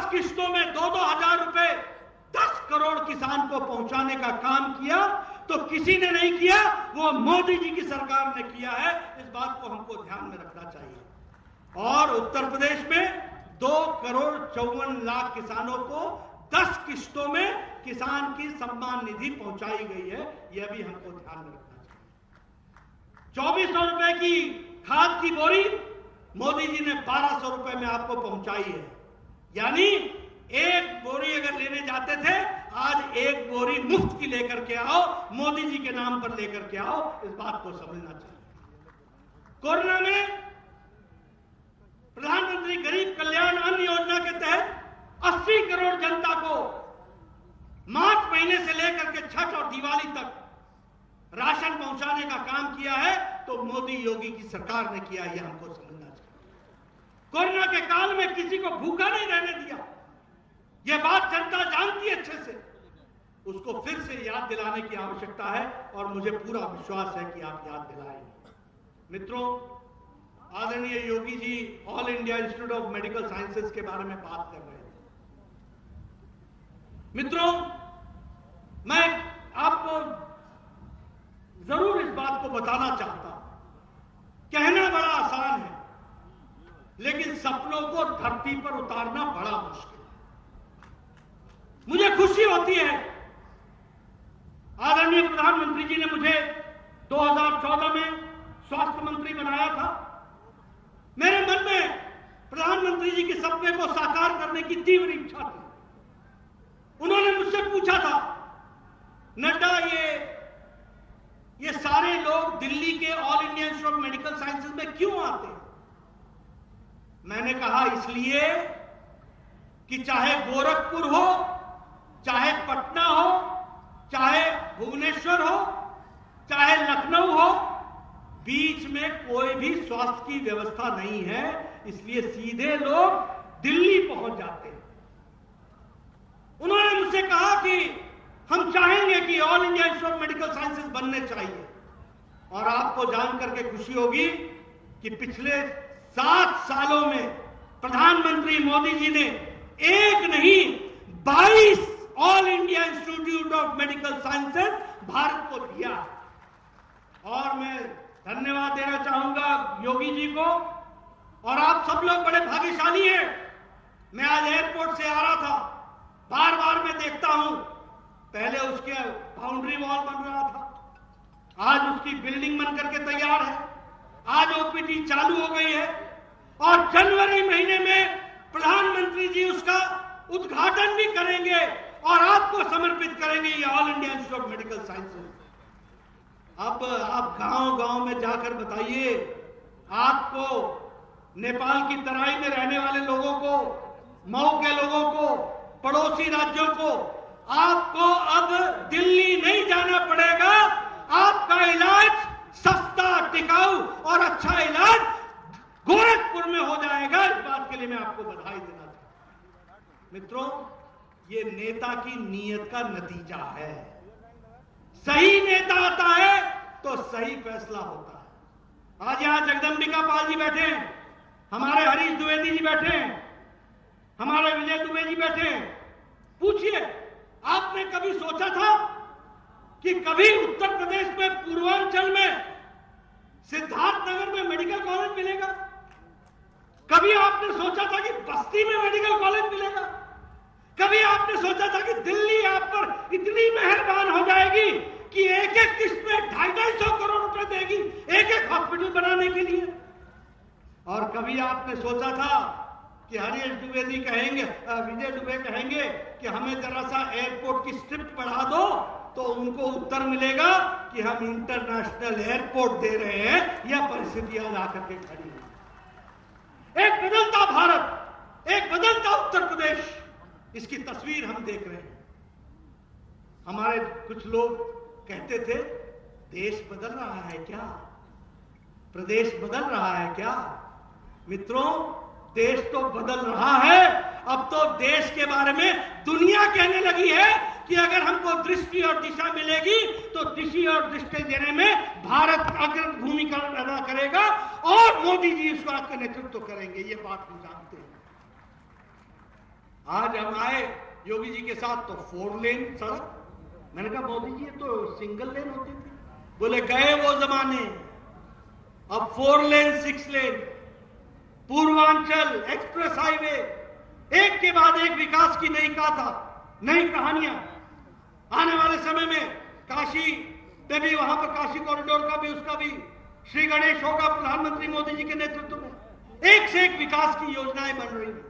10 किस्तों में 2-2 हजार रुपए 10 करोड़ किसान को पहुंचाने का काम किया तो किसी ने नहीं किया, वो मोदी जी की सरकार ने किया है। इस बात को हमको ध्यान में रखना चाहिए। और उत्तर प्रदेश में 2,54,00,000 किसानों को 10 किस्तों में किसान की सम्मान निधि पहुंचाई गई है, यह भी हमको ध्यान में रखना चाहिए। 2400 रुपए की खाद की बोरी मोदी जी ने 1200 रुपए में आपको पहुंचाई है, यानी एक बोरी अगर लेने जाते थे, आज एक बोरी मुफ्त की लेकर के आओ, मोदी जी के नाम पर लेकर के आओ। इस बात को समझना चाहिए। कोरोना में प्रधानमंत्री गरीब कल्याण अन्न योजना के तहत 80 करोड़ जनता को मार्च महीने से लेकर के छठ और दिवाली तक राशन पहुंचाने का काम किया है, तो मोदी योगी की सरकार ने किया, यह हमको समझना चाहिए। कोरोना के काल में किसी को भूखा नहीं रहने दिया, यह बात जनता जानती है अच्छे से। उसको फिर से याद दिलाने की आवश्यकता है और मुझे पूरा विश्वास है कि आप याद दिलाएंगे। मित्रों, आदरणीय Yogi ji All India Institute of Medical Sciences के बारे में बात कर रहे थे। मित्रों, मैं आपको जरूर इस बात को बताना चाहता हूं, कहना बड़ा आसान है, लेकिन सपनों को धरती पर उतारना बड़ा मुश्किल है। मुझे खुशी होती है, आदरणीय प्रधानमंत्री जी ने मुझे 2014 में स्वास्थ्य मंत्री बनाया था। मेरे मन में प्रधानमंत्री जी के सपने को साकार करने की तीव्र इच्छा थी। उन्होंने मुझसे पूछा था, नड्डा, ये सारे लोग दिल्ली के all India Institute of Medical sciences में क्यों आते हैं? मैंने कहा, इसलिए कि चाहे गोरखपुर हो, चाहे पटना हो, चाहे भुवनेश्वर हो, चाहे लखनऊ हो, बीच में कोई भी स्वास्थ्य की व्यवस्था नहीं है, इसलिए सीधे लोग दिल्ली पहुंच जाते हैं। उन्होंने मुझसे कहा कि हम चाहेंगे कि all India Institute of Medical sciences बनने चाहिए। और आपको जानकर के खुशी होगी कि पिछले 7 सालों में प्रधानमंत्री मोदी जी ने एक नहीं 22 all India Institute of Medical sciences Bharat को दिया। और मैं धन्यवाद देना चाहूंगा योगी जी को, और आप सब लोग बड़े भाग्यशाली हैं। मैं आज एयरपोर्ट से आ रहा था, बार बार मैं देखता हूं, पहले उसके बाउंड्री वॉल बन रहा था, आज उसकी बिल्डिंग बन करके तैयार है, आज ओपीडी चालू हो गई है, और जनवरी महीने में प्रधानमंत्री जी उसका उद्घाटन भी करेंगे और आपको समर्पित करेंगे, ये all India Institute of Medical sciences. अब आप गांव-गांव में जाकर बताइए, आपको नेपाल की तराई में रहने वाले लोगों को, मऊ के लोगों को, पड़ोसी राज्यों को, आपको अब दिल्ली नहीं जाना पड़ेगा। आपका इलाज सस्ता, टिकाऊ और अच्छा इलाज गोरखपुर में हो जाएगा। इस बात के लिए मैं आपको बधाई देना चाहता हूं। मित्रों, ये नेता की नीयत का नतीजा है। सही नेता आता है तो सही फैसला होता है। आज यहां जगदंबिका पाल जी बैठे हैं, हमारे हरीश द्विवेदी जी बैठे हैं, हमारे विजय दुबे जी बैठे हैं। पूछिए, आपने कभी सोचा था कि कभी उत्तर प्रदेश में पूर्वांचल में सिद्धार्थनगर में मेडिकल कॉलेज मिलेगा? कभी आपने सोचा था कि बस्ती में मेडिकल कॉलेज मिलेगा? कभी आपने सोचा था कि दिल्ली आप पर इतनी मेहरबान हो जाएगी कि एक-एक किस्त में 250 करोड़ रुपए देगी एक-एक हॉस्पिटल बनाने के लिए? और कभी आपने सोचा था कि हरीश द्विवेदी कहेंगे, विजय दुबे कहेंगे कि हमें जरा सा एयरपोर्ट की स्ट्रिप बढ़ा दो, तो उनको उत्तर मिलेगा कि हम इंटरनेशनल एयरपोर्ट दे रहे हैं? यह परिस्थितियां आकर के खड़ी हैं। एक बदलता भारत, एक बदलता उत्तर प्रदेश, इसकी तस्वीर हम देख रहे हैं। हमारे कुछ लोग कहते थे, देश बदल रहा है क्या, प्रदेश बदल रहा है क्या? मित्रों, देश तो बदल रहा है। अब तो देश के बारे में दुनिया कहने लगी है कि अगर हमको दृष्टि और दिशा मिलेगी तो दिशा और दृष्टि देने में भारत अग्रणी भूमिका अदा करेगा और मोदी जी इस बात का नेतृत्व करेंगे। ये बात हम जानते हैं। आज हम आए योगी जी के साथ तो 4 लेन सड़क। मैंने कहा मोदी जी ये तो सिंगल लेन होती थी। बोले गए वो जमाने, अब 4 लेन 6 लेन, पूर्वांचल एक्सप्रेस हाईवे, एक के बाद एक विकास की नई गाथा, नई कहानियां। आने वाले समय में काशी में भी, वहां पर काशी कॉरिडोर का भी, उसका भी श्री गणेश होगा प्रधानमंत्री मोदी जी के नेतृत्व में। एक से एक विकास की योजनाएं बन रही हैं,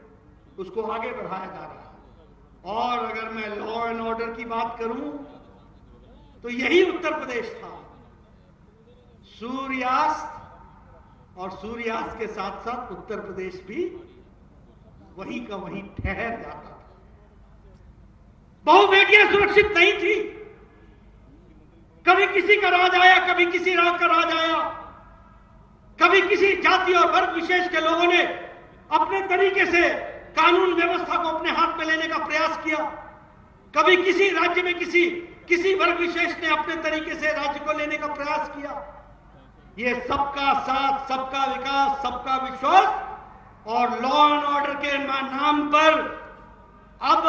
उसको आगे बढ़ाया जा रहा है। और अगर मैं लॉ एंड ऑर्डर की बात करूं तो यही उत्तर प्रदेश था। सूर्यास्त और सूर्यास्त के साथ साथ उत्तर प्रदेश भी वहीं का वहीं ठहर जाता था। बहु बेटियां सुरक्षित नहीं थी। कभी किसी का राज आया, कभी किसी राज का राज आया, कभी किसी जाति और वर्ग विशेष के लोगों ने अपने तरीके से कानून व्यवस्था को अपने हाथ में लेने का प्रयास किया। कभी किसी राज्य में किसी वर्ग विशेष ने अपने तरीके से राज्य को लेने का प्रयास किया। ये सबका साथ, सबका विकास, सबका विश्वास और लॉ एंड ऑर्डर के नाम पर अब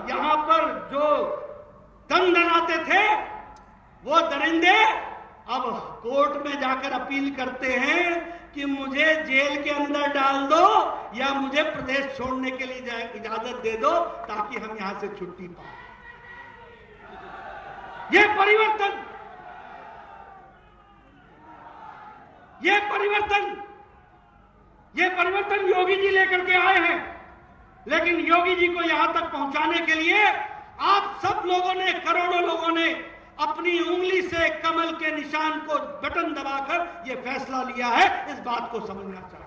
यहां पर जो दंडनाते थे वो दरिंदे अब कोर्ट में जाकर अपील करते हैं कि मुझे जेल के अंदर डाल दो या मुझे प्रदेश छोड़ने के लिए इजाजत दे दो ताकि हम यहां से छुट्टी पाए। ये परिवर्तन योगी जी लेकर के आए हैं। लेकिन योगी जी को यहां तक पहुंचाने के लिए आप सब लोगों ने, करोड़ों लोगों ने अपनी उंगली से कमल के निशान को बटन दबाकर यह फैसला लिया है। इस बात को समझना चाहिए।